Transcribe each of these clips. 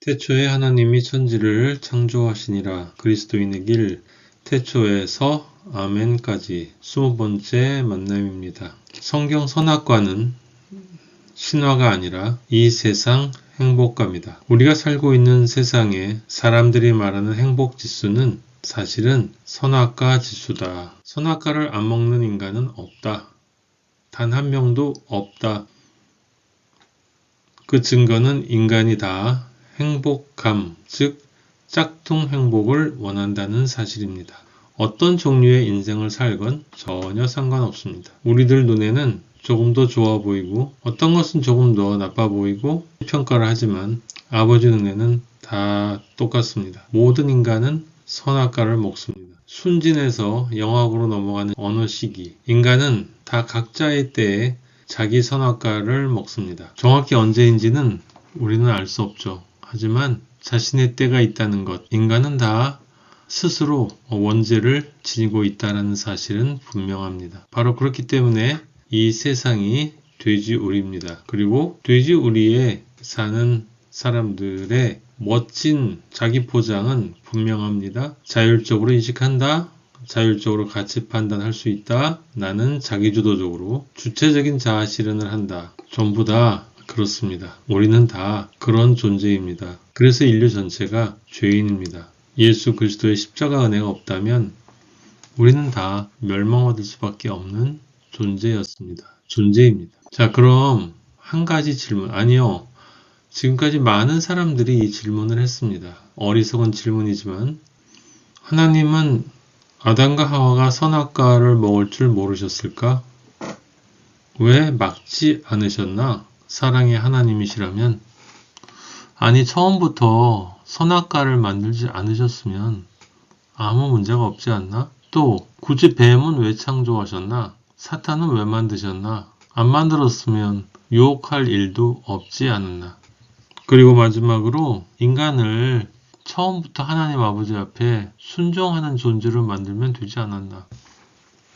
태초에 하나님이 천지를 창조하시니라. 그리스도인의 길 태초에서 아멘까지 20번째 만남입니다. 성경 선악과는 신화가 아니라 이 세상 행복가입니다. 우리가 살고 있는 세상에 사람들이 말하는 행복 지수는 사실은 선악과 지수다. 선악과를 안 먹는 인간은 없다. 단 한 명도 없다. 그 증거는 인간이 다 행복감, 즉 짝퉁 행복을 원한다는 사실입니다. 어떤 종류의 인생을 살건 전혀 상관없습니다. 우리들 눈에는 조금 더 좋아 보이고 어떤 것은 조금 더 나빠 보이고 평가를 하지만 아버지 눈에는 다 똑같습니다. 모든 인간은 선악과를 먹습니다. 순진해서 영악으로 넘어가는 어느 시기 인간은 다 각자의 때에 자기 선악과를 먹습니다. 정확히 언제인지는 우리는 알 수 없죠. 하지만 자신의 때가 있다는 것, 인간은 다 스스로 원죄를 지니고 있다는 사실은 분명합니다. 바로 그렇기 때문에 이 세상이 돼지우리입니다. 그리고 돼지우리에 사는 사람들의 멋진 자기 포장은 분명합니다. 자율적으로 인식한다. 자율적으로 가치 판단할 수 있다. 나는 자기주도적으로 주체적인 자아 실현을 한다. 전부 다 그렇습니다. 우리는 다 그런 존재입니다. 그래서 인류 전체가 죄인입니다. 예수 그리스도의 십자가 은혜가 없다면 우리는 다 멸망받을 수밖에 없는 존재입니다. 자, 그럼 한 가지 질문. 아니요. 지금까지 많은 사람들이 이 질문을 했습니다. 어리석은 질문이지만 하나님은 아담과 하와가 선악과를 먹을 줄 모르셨을까? 왜 막지 않으셨나? 사랑의 하나님이시라면 아니 처음부터 선악과를 만들지 않으셨으면 아무 문제가 없지 않나? 또 굳이 뱀은 왜 창조하셨나? 사탄은 왜 만드셨나? 안 만들었으면 유혹할 일도 없지 않았나? 그리고 마지막으로 인간을 처음부터 하나님 아버지 앞에 순종하는 존재로 만들면 되지 않았나?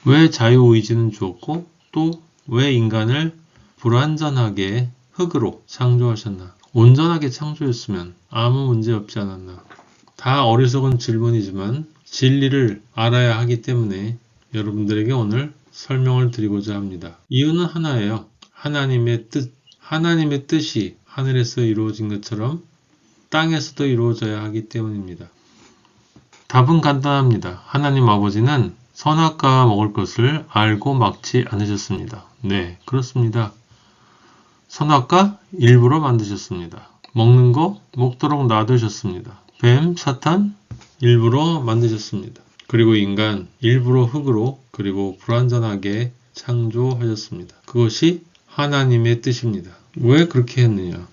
왜 자유의지는 주었고 또 왜 인간을 불완전하게 흙으로 창조하셨나? 온전하게 창조했으면 아무 문제 없지 않았나? 다 어리석은 질문이지만 진리를 알아야 하기 때문에 여러분들에게 오늘 설명을 드리고자 합니다. 이유는 하나예요. 하나님의 뜻이 하늘에서 이루어진 것처럼 땅에서도 이루어져야 하기 때문입니다. 답은 간단합니다. 하나님 아버지는 선악과 먹을 것을 알고 막지 않으셨습니다. 네, 그렇습니다. 선악과 일부러 만드셨습니다. 먹는 거 먹도록 놔두셨습니다. 뱀, 사탄 일부러 만드셨습니다. 그리고 인간 일부러 흙으로 그리고 불완전하게 창조하셨습니다. 그것이 하나님의 뜻입니다. 왜 그렇게 했느냐?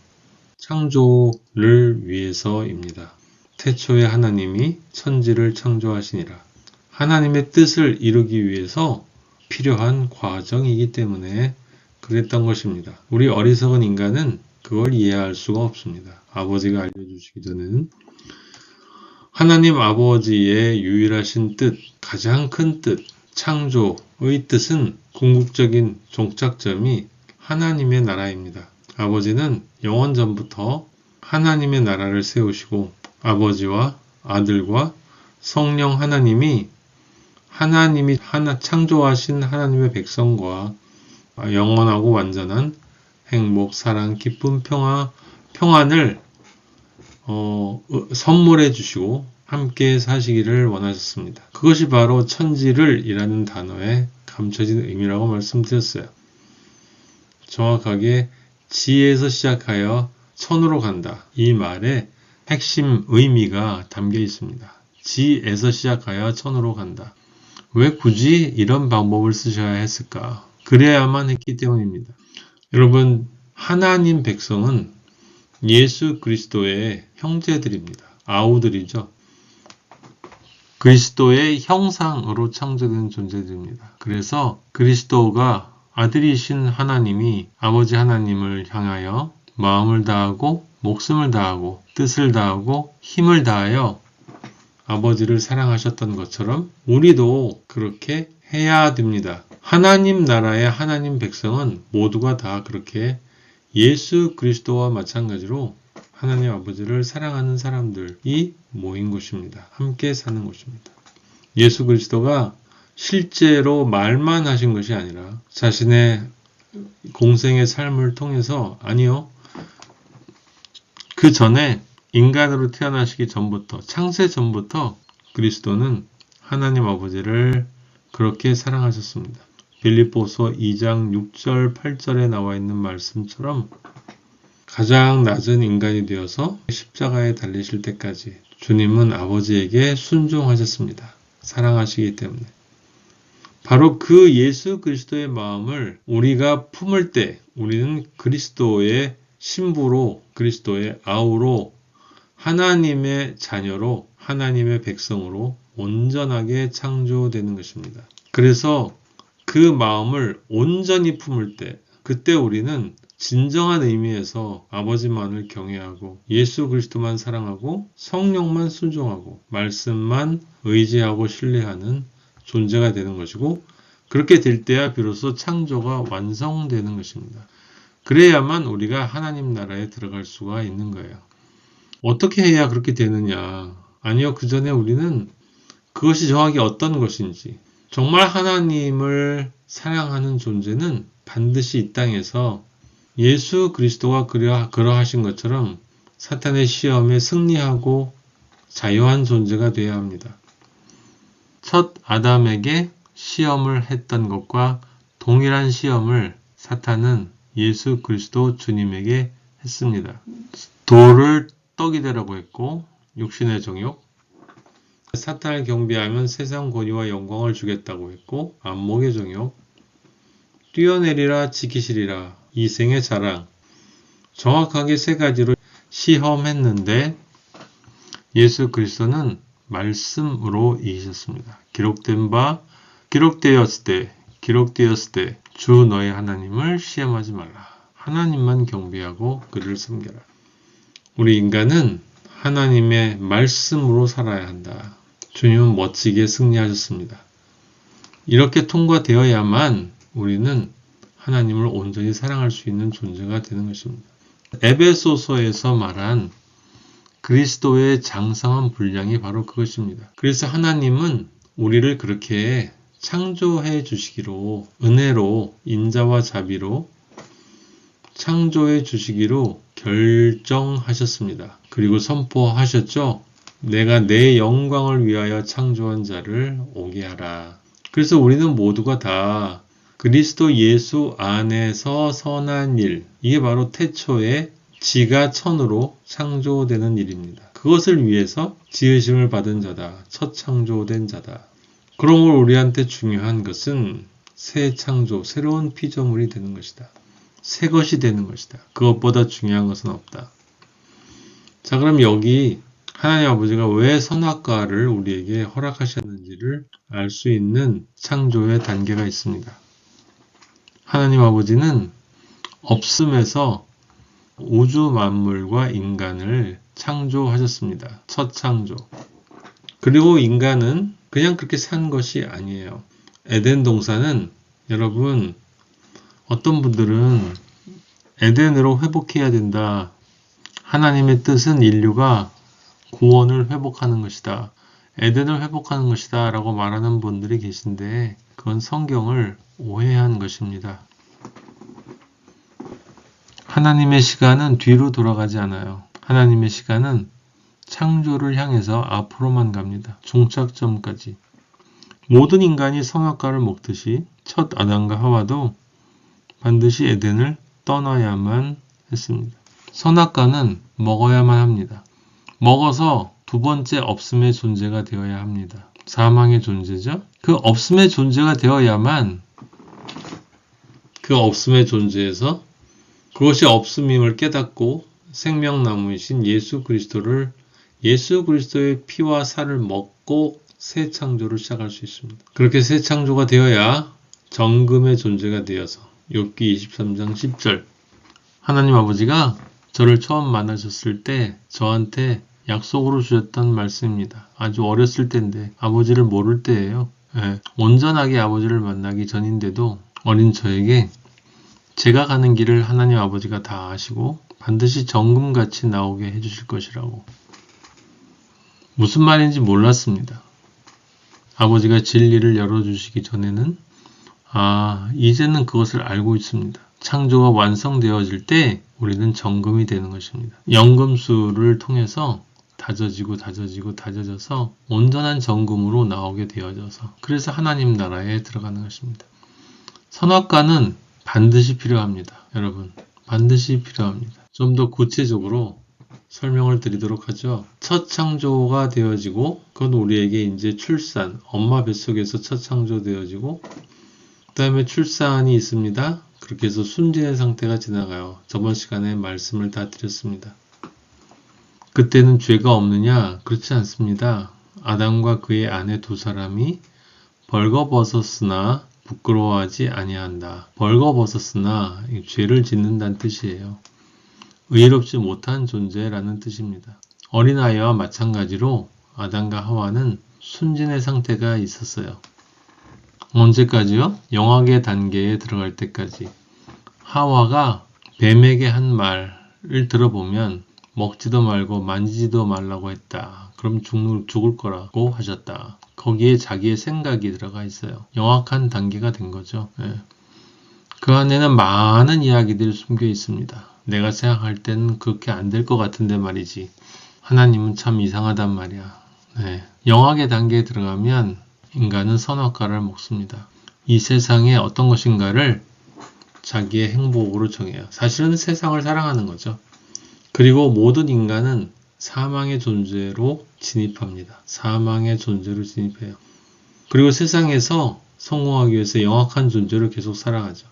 창조를 위해서입니다. 태초에 하나님이 천지를 창조하시니라. 하나님의 뜻을 이루기 위해서 필요한 과정이기 때문에 그랬던 것입니다. 우리 어리석은 인간은 그걸 이해할 수가 없습니다. 아버지가 알려주시기 전에는 하나님 아버지의 유일하신 뜻, 가장 큰 뜻, 창조의 뜻은 궁극적인 종착점이 하나님의 나라입니다. 아버지는 영원 전부터 하나님의 나라를 세우시고 아버지와 아들과 성령 하나님이 창조하신 하나님의 백성과 영원하고 완전한 행복, 사랑, 기쁨, 평안을 선물해 주시고 함께 사시기를 원하셨습니다. 그것이 바로 천지를 이라는 단어에 감춰진 의미라고 말씀드렸어요. 정확하게 지에서 시작하여 천으로 간다. 이 말에 핵심 의미가 담겨 있습니다. 지에서 시작하여 천으로 간다. 왜 굳이 이런 방법을 쓰셔야 했을까? 그래야만 했기 때문입니다. 여러분, 하나님 백성은 예수 그리스도의 형제들입니다. 아우들이죠. 그리스도의 형상으로 창조된 존재들입니다. 그래서 그리스도가 아들이신 하나님이 아버지 하나님을 향하여 마음을 다하고 목숨을 다하고 뜻을 다하고 힘을 다하여 아버지를 사랑하셨던 것처럼 우리도 그렇게 해야 됩니다. 하나님 나라의 하나님 백성은 모두가 다 그렇게 예수 그리스도와 마찬가지로 하나님 아버지를 사랑하는 사람들이 모인 곳입니다. 함께 사는 곳입니다. 예수 그리스도가 실제로 말만 하신 것이 아니라 자신의 공생의 삶을 통해서, 아니요, 그 전에 인간으로 태어나시기 전부터, 창세 전부터 그리스도는 하나님 아버지를 그렇게 사랑하셨습니다. 빌립보서 2장 6절 8절에 나와 있는 말씀처럼 가장 낮은 인간이 되어서 십자가에 달리실 때까지 주님은 아버지에게 순종하셨습니다. 사랑하시기 때문에. 바로 그 예수 그리스도의 마음을 우리가 품을 때 우리는 그리스도의 신부로, 그리스도의 아우로, 하나님의 자녀로, 하나님의 백성으로 온전하게 창조되는 것입니다. 그래서 그 마음을 온전히 품을 때, 그때 우리는 진정한 의미에서 아버지만을 경외하고 예수 그리스도만 사랑하고 성령만 순종하고 말씀만 의지하고 신뢰하는 존재가 되는 것이고, 그렇게 될 때야 비로소 창조가 완성되는 것입니다. 그래야만 우리가 하나님 나라에 들어갈 수가 있는 거예요. 어떻게 해야 그렇게 되느냐? 아니요, 그 전에 우리는 그것이 정확히 어떤 것인지, 정말 하나님을 사랑하는 존재는 반드시 이 땅에서 예수 그리스도가 그러하신 것처럼 사탄의 시험에 승리하고 자유한 존재가 되어야 합니다. 첫 아담에게 시험을 했던 것과 동일한 시험을 사탄은 예수 그리스도 주님에게 했습니다. 돌을 떡이 되라고 했고, 육신의 정욕, 사탄을 경배하면 세상 권위와 영광을 주겠다고 했고, 안목의 정욕, 뛰어내리라 지키시리라, 이생의 자랑, 정확하게 세 가지로 시험했는데 예수 그리스도는 말씀으로 이기셨습니다. 기록되었을 때 주 너의 하나님을 시험하지 말라. 하나님만 경배하고 그를 섬겨라. 우리 인간은 하나님의 말씀으로 살아야 한다. 주님은 멋지게 승리하셨습니다. 이렇게 통과되어야만 우리는 하나님을 온전히 사랑할 수 있는 존재가 되는 것입니다. 에베소서에서 말한 그리스도의 장성한 분량이 바로 그것입니다. 그래서 하나님은 우리를 그렇게 창조해 주시기로, 은혜로, 인자와 자비로 창조해 주시기로 결정하셨습니다. 그리고 선포하셨죠. 내가 내 영광을 위하여 창조한 자를 오게 하라. 그래서 우리는 모두가 다 그리스도 예수 안에서 선한 일, 이게 바로 태초에 지가 천으로 창조되는 일입니다. 그것을 위해서 지으심을 받은 자다. 첫 창조된 자다. 그러므로 우리한테 중요한 것은 새 창조, 새로운 피조물이 되는 것이다. 새 것이 되는 것이다. 그것보다 중요한 것은 없다. 자, 그럼 여기 하나님 아버지가 왜 선악과를 우리에게 허락하셨는지를 알 수 있는 창조의 단계가 있습니다. 하나님 아버지는 없음에서 우주 만물과 인간을 창조하셨습니다. 첫 창조. 그리고 인간은 그냥 그렇게 산 것이 아니에요. 에덴 동산은, 여러분, 어떤 분들은 에덴으로 회복해야 된다. 하나님의 뜻은 인류가 구원을 회복하는 것이다. 에덴을 회복하는 것이다. 라고 말하는 분들이 계신데 그건 성경을 오해한 것입니다. 하나님의 시간은 뒤로 돌아가지 않아요. 하나님의 시간은 창조를 향해서 앞으로만 갑니다. 종착점까지. 모든 인간이 선악과를 먹듯이 첫 아담과 하와도 반드시 에덴을 떠나야만 했습니다. 선악과는 먹어야만 합니다. 먹어서 두 번째 없음의 존재가 되어야 합니다. 사망의 존재죠. 그 없음의 존재가 되어야만 그 없음의 존재에서 그것이 없음임을 깨닫고 생명나무이신 예수 그리스도의 피와 살을 먹고 새 창조를 시작할 수 있습니다. 그렇게 새 창조가 되어야 정금의 존재가 되어서 욥기 23장 10절 하나님 아버지가 저를 처음 만나셨을 때 저한테 약속으로 주셨던 말씀입니다. 아주 어렸을 때인데 아버지를 모를 때예요. 온전하게 아버지를 만나기 전인데도 어린 저에게 제가 가는 길을 하나님 아버지가 다 아시고 반드시 정금같이 나오게 해주실 것이라고. 무슨 말인지 몰랐습니다. 아버지가 진리를 열어주시기 전에는 이제는 그것을 알고 있습니다. 창조가 완성되어질 때 우리는 정금이 되는 것입니다. 연금술을 통해서 다져져서 온전한 정금으로 나오게 되어져서 그래서 하나님 나라에 들어가는 것입니다. 선악과는 반드시 필요합니다. 여러분, 반드시 필요합니다. 좀 더 구체적으로 설명을 드리도록 하죠. 첫 창조가 되어지고 그건 우리에게 이제 출산, 엄마 뱃속에서 첫 창조되어지고 그 다음에 출산이 있습니다. 그렇게 해서 순진의 상태가 지나가요. 저번 시간에 말씀을 다 드렸습니다. 그때는 죄가 없느냐? 그렇지 않습니다. 아담과 그의 아내 두 사람이 벌거벗었으나 부끄러워하지 아니한다. 벌거벗었으나 죄를 짓는다는 뜻이에요. 의롭지 못한 존재라는 뜻입니다. 어린아이와 마찬가지로 아담과 하와는 순진의 상태가 있었어요. 언제까지요? 영악의 단계에 들어갈 때까지. 하와가 뱀에게 한 말을 들어보면 먹지도 말고 만지지도 말라고 했다. 그럼 죽을 거라고 하셨다. 거기에 자기의 생각이 들어가 있어요. 영악한 단계가 된 거죠. 그 안에는 많은 이야기들이 숨겨 있습니다. 내가 생각할 때는 그렇게 안 될 것 같은데 말이지. 하나님은 참 이상하단 말이야. 영악의 단계에 들어가면 인간은 선악과를 먹습니다. 이 세상에 어떤 것인가를 자기의 행복으로 정해요. 사실은 세상을 사랑하는 거죠. 그리고 모든 인간은 사망의 존재로 진입합니다. 사망의 존재로 진입해요. 그리고 세상에서 성공하기 위해서 영악한 존재로 계속 살아가죠.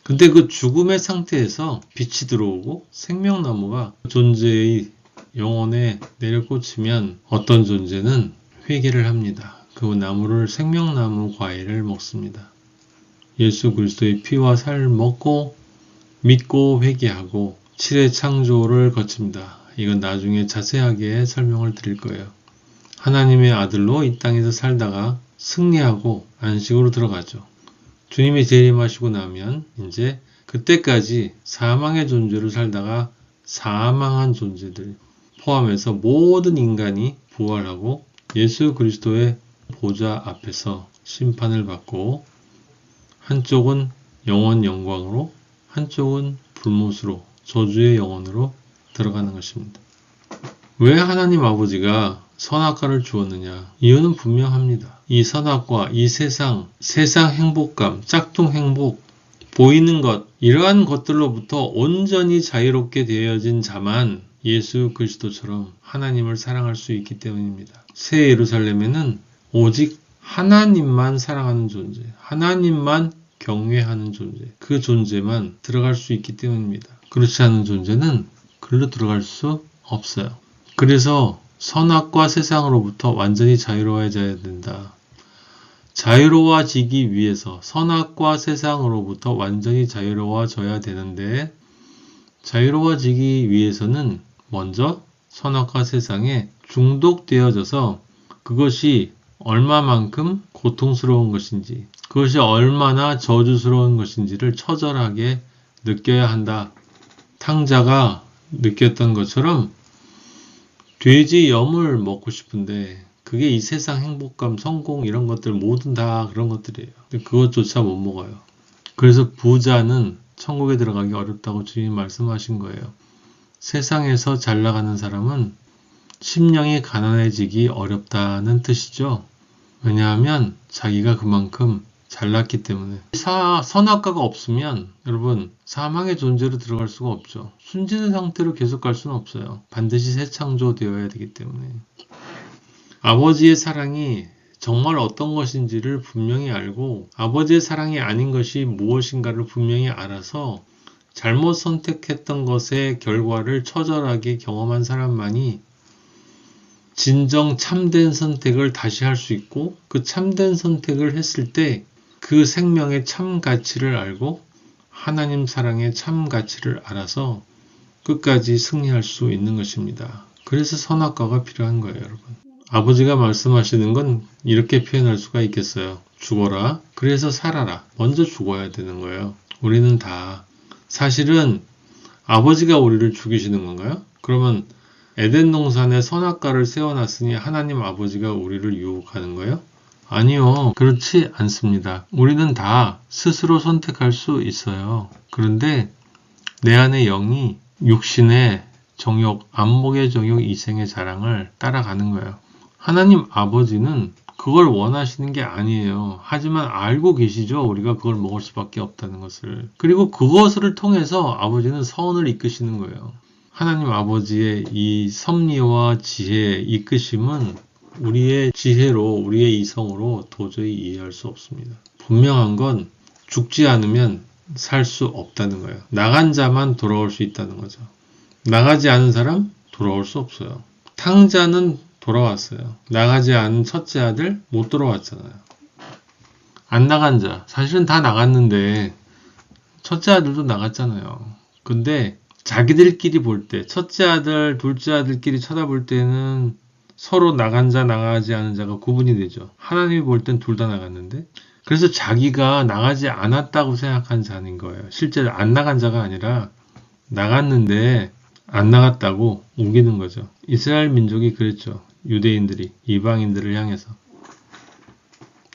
근데 그 죽음의 상태에서 빛이 들어오고 생명나무가 존재의 영혼에 내려꽂히면 어떤 존재는 회개를 합니다. 그 나무를 생명나무 과일을 먹습니다. 예수 그리스도의 피와 살을 먹고 믿고 회개하고 7회 창조를 거칩니다. 이건 나중에 자세하게 설명을 드릴 거예요. 하나님의 아들로 이 땅에서 살다가 승리하고 안식으로 들어가죠. 주님이 재림하시고 나면 이제 그때까지 사망의 존재로 살다가 사망한 존재들 포함해서 모든 인간이 부활하고 예수 그리스도의 보좌 앞에서 심판을 받고 한쪽은 영원 영광으로 한쪽은 불못으로 저주의 영혼으로 들어가는 것입니다. 왜 하나님 아버지가 선악과를 주었느냐? 이유는 분명합니다. 이 선악과, 이 세상 행복감, 짝퉁 행복, 보이는 것, 이러한 것들로부터 온전히 자유롭게 되어진 자만 예수 그리스도처럼 하나님을 사랑할 수 있기 때문입니다. 새 예루살렘에는 오직 하나님만 사랑하는 존재, 하나님만 경외하는 존재, 그 존재만 들어갈 수 있기 때문입니다. 그렇지 않은 존재는 글로 들어갈 수 없어요. 그래서 선악과 세상으로부터 완전히 자유로워져야 된다. 자유로워지기 위해서 선악과 세상으로부터 완전히 자유로워져야 되는데 자유로워지기 위해서는 먼저 선악과 세상에 중독되어져서 그것이 얼마만큼 고통스러운 것인지 그것이 얼마나 저주스러운 것인지를 처절하게 느껴야 한다. 탕자가 느꼈던 것처럼 돼지 염을 먹고 싶은데 그게 이 세상 행복감, 성공 이런 것들 모든 다 그런 것들이에요. 근데 그것조차 못 먹어요. 그래서 부자는 천국에 들어가기 어렵다고 주님이 말씀하신 거예요. 세상에서 잘 나가는 사람은 심령이 가난해지기 어렵다는 뜻이죠. 왜냐하면 자기가 그만큼 잘났기 때문에. 선악과가 없으면 여러분 사망의 존재로 들어갈 수가 없죠. 순진의 상태로 계속 갈 수는 없어요. 반드시 새 창조되어야 되기 때문에. 아버지의 사랑이 정말 어떤 것인지를 분명히 알고 아버지의 사랑이 아닌 것이 무엇인가를 분명히 알아서 잘못 선택했던 것의 결과를 처절하게 경험한 사람만이 진정 참된 선택을 다시 할 수 있고 그 참된 선택을 했을 때 그 생명의 참 가치를 알고 하나님 사랑의 참 가치를 알아서 끝까지 승리할 수 있는 것입니다. 그래서 선악과가 필요한 거예요, 여러분. 아버지가 말씀하시는 건 이렇게 표현할 수가 있겠어요. 죽어라. 그래서 살아라. 먼저 죽어야 되는 거예요. 우리는 다 사실은 아버지가 우리를 죽이시는 건가요? 그러면 에덴 동산에 선악과를 세워놨으니 하나님 아버지가 우리를 유혹하는 거예요? 아니요. 그렇지 않습니다. 우리는 다 스스로 선택할 수 있어요. 그런데 내 안의 영이 육신의 정욕, 안목의 정욕, 이생의 자랑을 따라가는 거예요. 하나님 아버지는 그걸 원하시는 게 아니에요. 하지만 알고 계시죠? 우리가 그걸 먹을 수밖에 없다는 것을. 그리고 그것을 통해서 아버지는 선을 이끄시는 거예요. 하나님 아버지의 이 섭리와 지혜, 이끄심은 우리의 지혜로, 우리의 이성으로 도저히 이해할 수 없습니다. 분명한 건 죽지 않으면 살 수 없다는 거예요. 나간 자만 돌아올 수 있다는 거죠. 나가지 않은 사람 돌아올 수 없어요. 탕자는 돌아왔어요. 나가지 않은 첫째 아들 못 돌아왔잖아요. 안 나간 자 사실은 다 나갔는데 첫째 아들도 나갔잖아요. 근데 자기들끼리 볼 때 첫째 아들, 둘째 아들끼리 쳐다볼 때는 서로 나간 자, 나가지 않은 자가 구분이 되죠. 하나님이 볼 땐 둘 다 나갔는데 그래서 자기가 나가지 않았다고 생각한 자인 거예요. 실제로 안 나간 자가 아니라 나갔는데 안 나갔다고 우기는 거죠. 이스라엘 민족이 그랬죠. 유대인들이 이방인들을 향해서.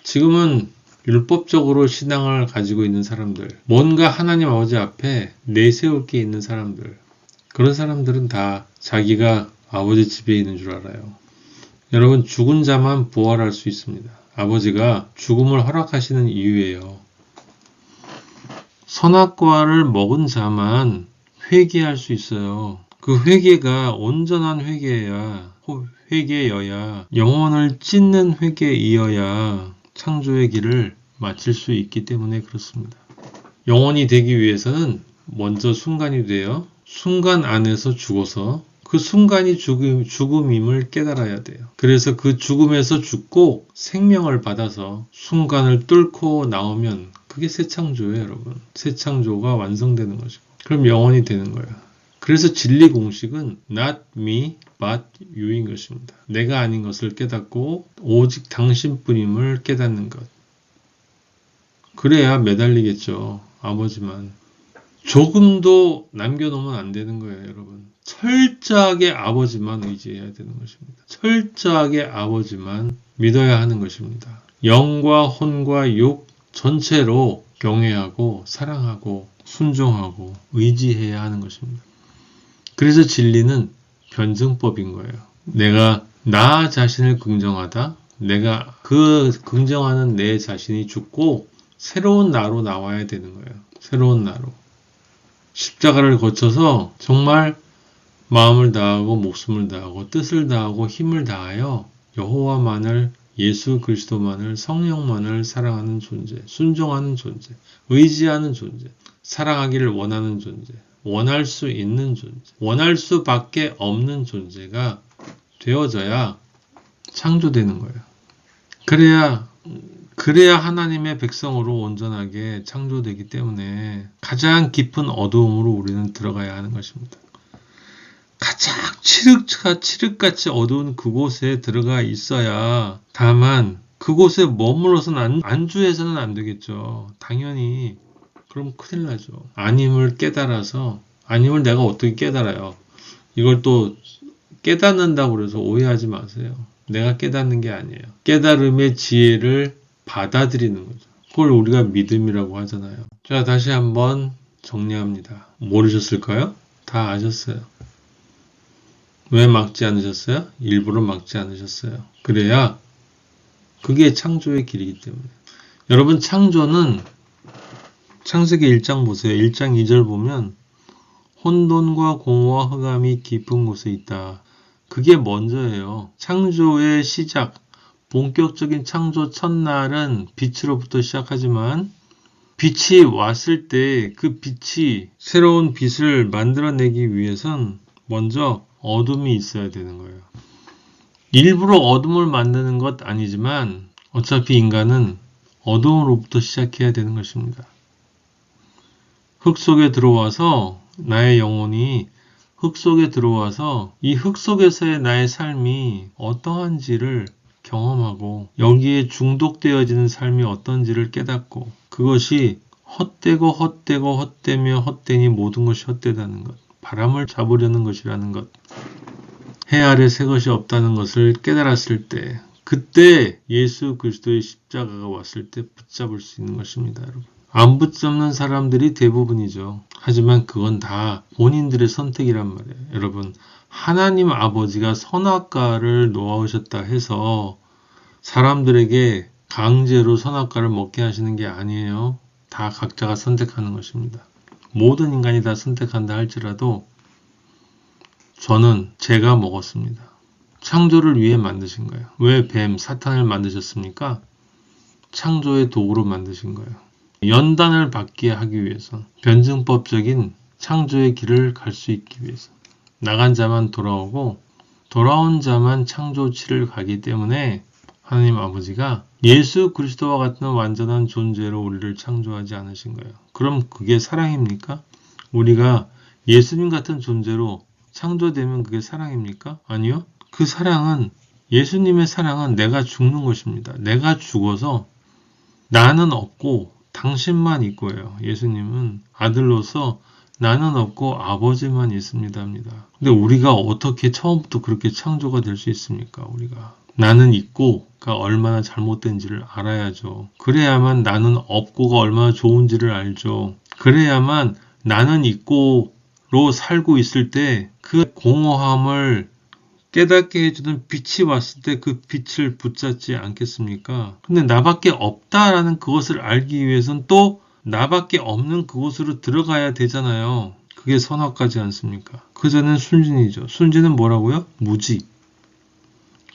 지금은 율법적으로 신앙을 가지고 있는 사람들, 뭔가 하나님 아버지 앞에 내세울 게 있는 사람들, 그런 사람들은 다 자기가 아버지 집에 있는 줄 알아요. 여러분, 죽은 자만 부활할 수 있습니다. 아버지가 죽음을 허락하시는 이유예요. 선악과를 먹은 자만 회개할 수 있어요. 그 회개가 온전한 회개여야 영혼을 찢는 회개이어야 창조의 길을 마칠 수 있기 때문에 그렇습니다. 영혼이 되기 위해서는 먼저 순간이 되어 순간 안에서 죽어서 그 순간이 죽음임을 깨달아야 돼요. 그래서 그 죽음에서 죽고 생명을 받아서 순간을 뚫고 나오면 그게 새 창조예요, 여러분. 새 창조가 완성되는 것이고. 그럼 영혼이 되는 거예요. 그래서 진리 공식은 not me, but you인 것입니다. 내가 아닌 것을 깨닫고 오직 당신뿐임을 깨닫는 것. 그래야 매달리겠죠. 아버지만. 조금도 남겨놓으면 안 되는 거예요, 여러분. 철저하게 아버지만 의지해야 되는 것입니다. 철저하게 아버지만 믿어야 하는 것입니다. 영과 혼과 육 전체로 경외하고 사랑하고 순종하고 의지해야 하는 것입니다. 그래서 진리는 변증법인 거예요. 내가 나 자신을 긍정하다, 내가 그 긍정하는 내 자신이 죽고 새로운 나로 나와야 되는 거예요. 새로운 나로. 십자가를 거쳐서 정말 마음을 다하고 목숨을 다하고 뜻을 다하고 힘을 다하여 여호와만을, 예수 그리스도만을, 성령만을 사랑하는 존재, 순종하는 존재, 의지하는 존재, 사랑하기를 원하는 존재, 원할 수 있는 존재, 원할 수밖에 없는 존재가 되어져야 창조되는 거예요. 그래야 하나님의 백성으로 온전하게 창조되기 때문에 가장 깊은 어두움으로 우리는 들어가야 하는 것입니다. 가장 칠흑같이 어두운 그곳에 들어가 있어야, 다만 그곳에 머물러서는 안주해서는 안 되겠죠. 당연히 그럼 큰일 나죠. 아님을 깨달아서, 아님을 내가 어떻게 깨달아요? 이걸 또 깨닫는다고 그래서 오해하지 마세요. 내가 깨닫는 게 아니에요. 깨달음의 지혜를 받아들이는 거죠. 그걸 우리가 믿음이라고 하잖아요. 자, 다시 한번 정리합니다. 모르셨을까요? 다 아셨어요. 왜 막지 않으셨어요? 일부러 막지 않으셨어요. 그래야 그게 창조의 길이기 때문에. 여러분, 창조는 창세기 1장 보세요. 1장 2절 보면 혼돈과 공허와 흑암이 깊은 곳에 있다. 그게 먼저예요. 창조의 시작, 본격적인 창조 첫날은 빛으로부터 시작하지만 빛이 왔을 때 그 빛이 새로운 빛을 만들어내기 위해선 먼저 어둠이 있어야 되는 거예요. 일부러 어둠을 만드는 것 아니지만 어차피 인간은 어둠으로부터 시작해야 되는 것입니다. 흙 속에 들어와서 나의 영혼이 흙 속에 들어와서 이 흙 속에서의 나의 삶이 어떠한지를 경험하고 여기에 중독되어지는 삶이 어떤지를 깨닫고 그것이 헛되고 헛되며 헛되니 모든 것이 헛되다는 것. 바람을 잡으려는 것이라는 것, 해 아래 새 것이 없다는 것을 깨달았을 때, 그때 예수 그리스도의 십자가가 왔을 때 붙잡을 수 있는 것입니다, 여러분. 안 붙잡는 사람들이 대부분이죠. 하지만 그건 다 본인들의 선택이란 말이에요. 여러분, 하나님 아버지가 선악과를 놓아오셨다 해서 사람들에게 강제로 선악과를 먹게 하시는 게 아니에요. 다 각자가 선택하는 것입니다. 모든 인간이 다 선택한다 할지라도 저는 제가 먹었습니다. 창조를 위해 만드신 거예요. 왜 뱀, 사탄을 만드셨습니까? 창조의 도구로 만드신 거예요. 연단을 받게 하기 위해서, 변증법적인 창조의 길을 갈 수 있기 위해서. 나간 자만 돌아오고 돌아온 자만 창조치를 가기 때문에 하나님 아버지가 예수 그리스도와 같은 완전한 존재로 우리를 창조하지 않으신 거예요. 그럼 그게 사랑입니까? 우리가 예수님 같은 존재로 창조되면 그게 사랑입니까? 아니요. 그 사랑은, 예수님의 사랑은 내가 죽는 것입니다. 내가 죽어서 나는 없고 당신만 있고예요. 예수님은 아들로서 나는 없고 아버지만 있습니다 합니다. 근데 우리가 어떻게 처음부터 그렇게 창조가 될 수 있습니까? 우리가 나는 있고가 얼마나 잘못된지를 알아야죠. 그래야만 나는 없고가 얼마나 좋은지를 알죠. 그래야만 나는 있고로 살고 있을 때 그 공허함을 깨닫게 해주는 빛이 왔을 때 그 빛을 붙잡지 않겠습니까? 근데 나밖에 없다라는 그것을 알기 위해선 또 나밖에 없는 그곳으로 들어가야 되잖아요. 그게 선악과지 않습니까? 그 전엔 순진이죠. 순진은 뭐라고요? 무지.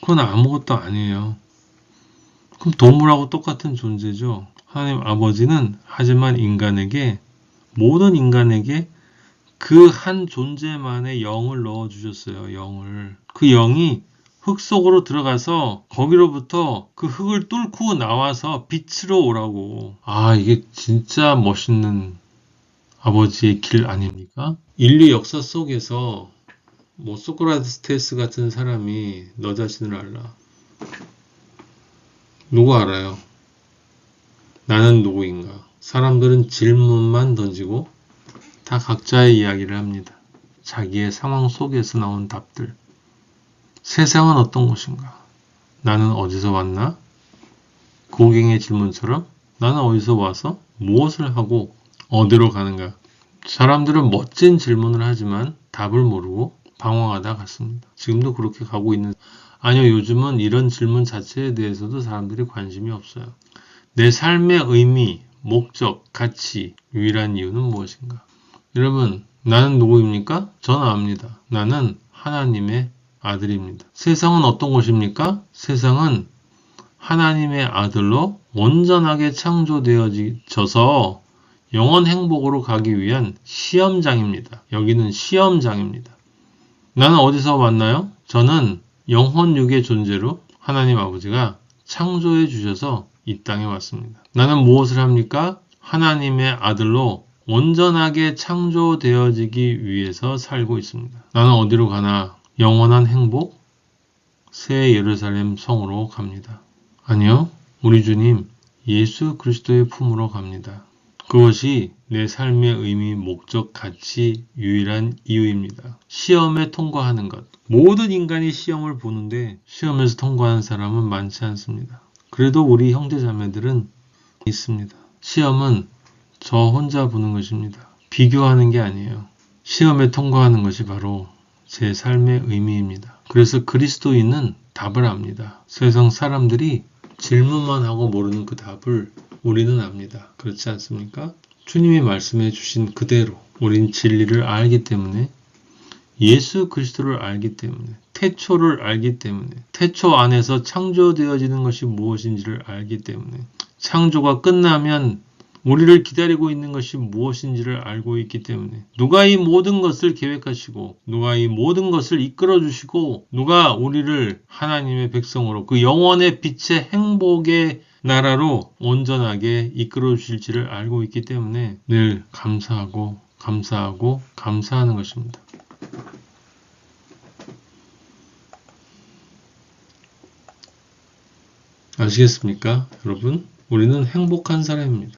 그건 아무것도 아니에요. 그럼 동물하고 똑같은 존재죠. 하나님 아버지는 하지만 모든 인간에게 그 한 존재만의 영을 넣어주셨어요. 영을. 그 영이 흙 속으로 들어가서 거기로부터 그 흙을 뚫고 나와서 빛으로 오라고. 아, 이게 진짜 멋있는 아버지의 길 아닙니까? 인류 역사 속에서 소크라테스 같은 사람이 너 자신을 알라. 누구 알아요? 나는 누구인가? 사람들은 질문만 던지고 다 각자의 이야기를 합니다. 자기의 상황 속에서 나온 답들. 세상은 어떤 곳인가? 나는 어디서 왔나? 고갱의 질문처럼 나는 어디서 와서 무엇을 하고 어디로 가는가? 사람들은 멋진 질문을 하지만 답을 모르고 방황하다 갔습니다. 지금도 그렇게 가고 있는. 아니요, 요즘은 이런 질문 자체에 대해서도 사람들이 관심이 없어요. 내 삶의 의미, 목적, 가치, 유일한 이유는 무엇인가? 여러분, 나는 누구입니까? 저는 압니다. 나는 하나님의 아들입니다. 세상은 어떤 곳입니까? 세상은 하나님의 아들로 온전하게 창조되어져서 영원 행복으로 가기 위한 시험장입니다. 여기는 시험장입니다. 나는 어디서 왔나요? 저는 영혼육의 존재로 하나님 아버지가 창조해 주셔서 이 땅에 왔습니다. 나는 무엇을 합니까? 하나님의 아들로 온전하게 창조되어지기 위해서 살고 있습니다. 나는 어디로 가나? 영원한 행복? 새 예루살렘 성으로 갑니다. 아니요, 우리 주님 예수 그리스도의 품으로 갑니다. 그것이 내 삶의 의미, 목적, 가치, 유일한 이유입니다. 시험에 통과하는 것. 모든 인간이 시험을 보는데 시험에서 통과하는 사람은 많지 않습니다. 그래도 우리 형제자매들은 있습니다. 시험은 저 혼자 보는 것입니다. 비교하는 게 아니에요. 시험에 통과하는 것이 바로 제 삶의 의미입니다. 그래서 그리스도인은 답을 압니다. 세상 사람들이 질문만 하고 모르는 그 답을 우리는 압니다. 그렇지 않습니까? 주님이 말씀해 주신 그대로 우린 진리를 알기 때문에, 예수 그리스도를 알기 때문에, 태초를 알기 때문에, 태초 안에서 창조되어지는 것이 무엇인지를 알기 때문에, 창조가 끝나면 우리를 기다리고 있는 것이 무엇인지를 알고 있기 때문에, 누가 이 모든 것을 계획하시고 누가 이 모든 것을 이끌어 주시고 누가 우리를 하나님의 백성으로 그 영원의 빛의 행복의 나라로 온전하게 이끌어 주실지를 알고 있기 때문에 늘 감사하고 감사하는 것입니다. 아시겠습니까? 여러분, 우리는 행복한 사람입니다.